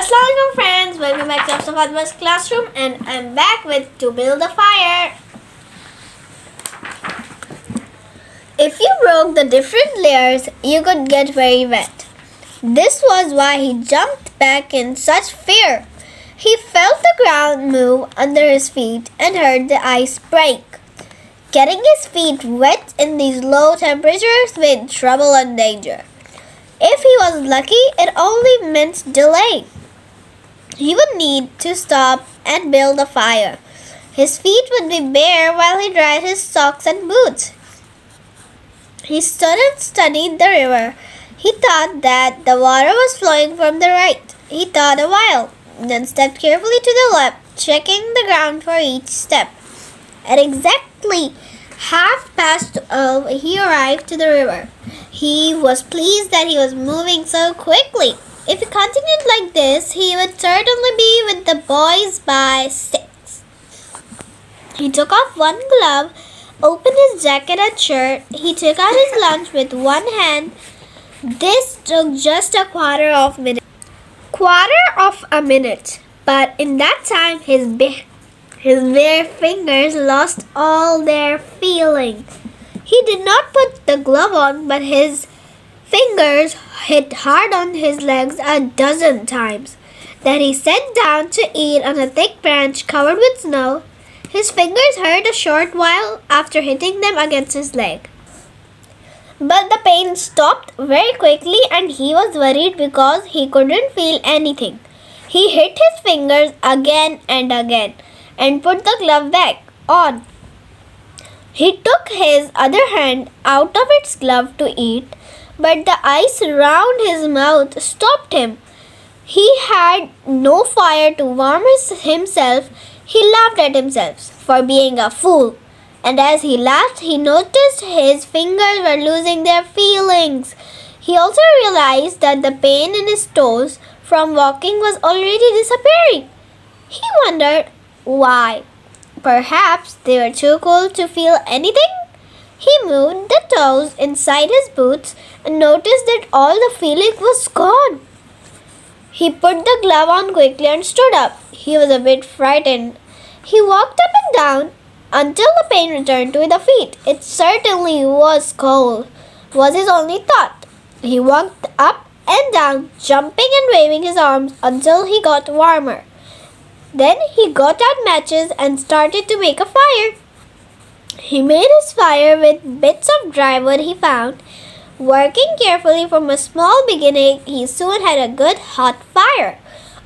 Assalamualaikum friends, welcome back to Fatma's classroom and I'm back with to build a fire. If you broke the different layers, you could get very wet. This was why he jumped back in such fear. He felt the ground move under his feet and heard the ice break. Getting his feet wet in these low temperatures meant trouble and danger. If he was lucky, it only meant delay. He would need to stop and build a fire. His feet would be bare while he dried his socks and boots. He stood and studied the river. He thought that the water was flowing from the right. He thought a while, then stepped carefully to the left, checking the ground for each step. At exactly 12:30, he arrived to the river. He was pleased that he was moving so quickly. If he continued like this, he would certainly be with the boys by 6. He took off one glove, opened his jacket and shirt. He took out his lunch with one hand. This took just a quarter of a minute. But in that time, his bare fingers lost all their feeling. He did not put the glove on, but his fingers hit hard on his legs a dozen times. Then he sat down to eat on a thick branch covered with snow. His fingers hurt a short while after hitting them against his leg. But the pain stopped very quickly and he was worried because he couldn't feel anything. He hit his fingers again and again and put the glove back on. He took his other hand out of its glove to eat, but the ice round his mouth stopped him. He had no fire to warm himself. He laughed at himself for being a fool. And as he laughed, he noticed his fingers were losing their feelings. He also realized that the pain in his toes from walking was already disappearing. He wondered why. Perhaps they were too cold to feel anything? He moved the toes inside his boots and noticed that all the feeling was gone. He put the glove on quickly and stood up. He was a bit frightened. He walked up and down until the pain returned to the feet. It certainly was cold, was his only thought. He walked up and down, jumping and waving his arms until he got warmer. Then he got out matches and started to make a fire. He made his fire with bits of dry wood he found. Working carefully from a small beginning, he soon had a good hot fire.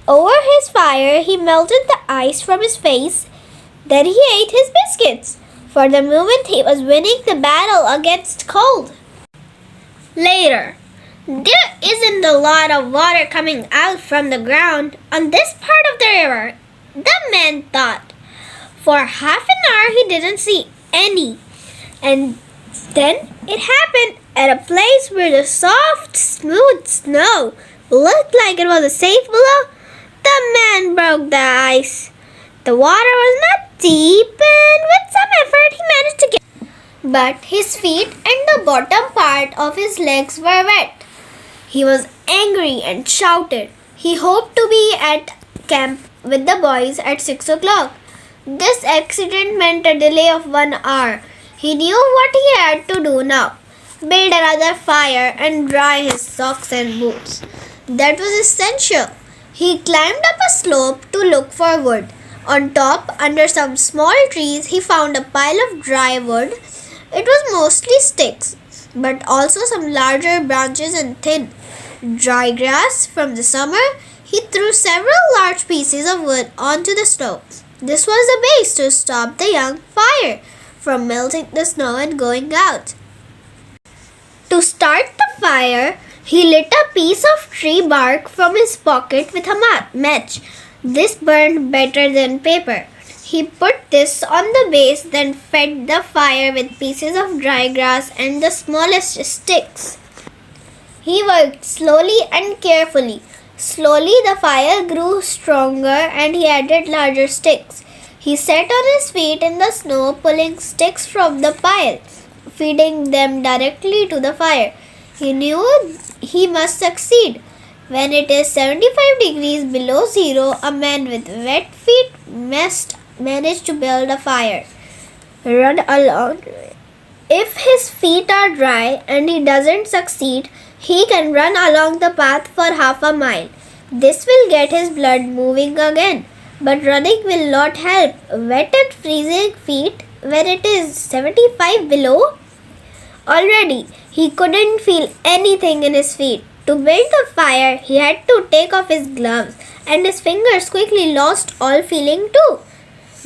Over his fire, he melted the ice from his face. Then he ate his biscuits. For the moment, he was winning the battle against cold. Later, there isn't a lot of water coming out from the ground on this part of the river, the man thought. For half an hour, he didn't see any. And then it happened at a place where the soft, smooth snow looked like it was safe below. The man broke the ice. The water was not deep and with some effort he managed to get. But his feet and the bottom part of his legs were wet. He was angry and shouted. He hoped to be at camp with the boys at 6 o'clock. This accident meant a delay of 1 hour. He knew what he had to do now. Build another fire and dry his socks and boots. That was essential. He climbed up a slope to look for wood. On top, under some small trees, he found a pile of dry wood. It was mostly sticks, but also some larger branches and thin, dry grass from the summer. He threw several large pieces of wood onto the snow. This was the base to stop the young fire from melting the snow and going out. To start the fire, he lit a piece of tree bark from his pocket with a match. This burned better than paper. He put this on the base, then fed the fire with pieces of dry grass and the smallest sticks. He worked slowly and carefully. Slowly the fire grew stronger and he added larger sticks. He sat on his feet in the snow, pulling sticks from the pile, feeding them directly to the fire. He knew he must succeed. When it is 75 degrees below zero, a man with wet feet must manage to build a fire. Run along. If his feet are dry and he doesn't succeed, he can run along the path for half a mile. This will get his blood moving again. But running will not help. Wet and freezing feet when it is 75 below. Already, he couldn't feel anything in his feet. To build the fire, he had to take off his gloves, and his fingers quickly lost all feeling too.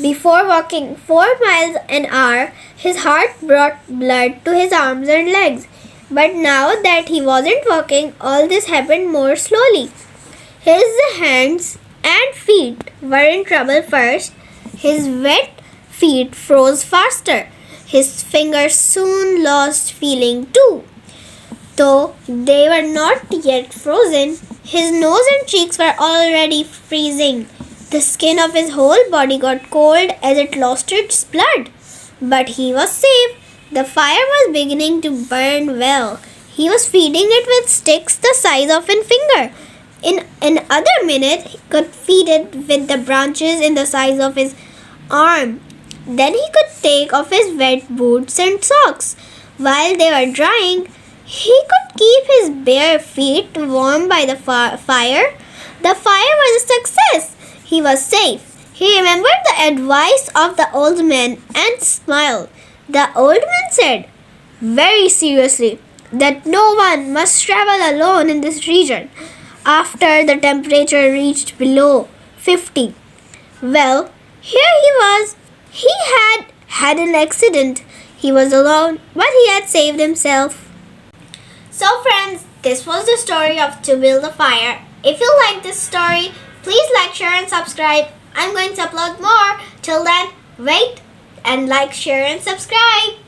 Before walking 4 miles an hour, his heart brought blood to his arms and legs. But now that he wasn't walking, all this happened more slowly. His hands and feet were in trouble first. His wet feet froze faster. His fingers soon lost feeling too. Though they were not yet frozen, his nose and cheeks were already freezing. The skin of his whole body got cold as it lost its blood. But he was safe. The fire was beginning to burn well. He was feeding it with sticks the size of a finger. In another minute, he could feed it with the branches in the size of his arm. Then he could take off his wet boots and socks. While they were drying, he could keep his bare feet warm by the fire. The fire was a success. He was safe. He remembered the advice of the old man and smiled. The old man said, very seriously, that no one must travel alone in this region after the temperature reached below 50. Well, here he was. He had an accident. He was alone, but he had saved himself. So friends, this was the story of To Build a Fire. If you like this story, please like, share and subscribe. I'm going to upload more. Till then, wait and like, share and subscribe.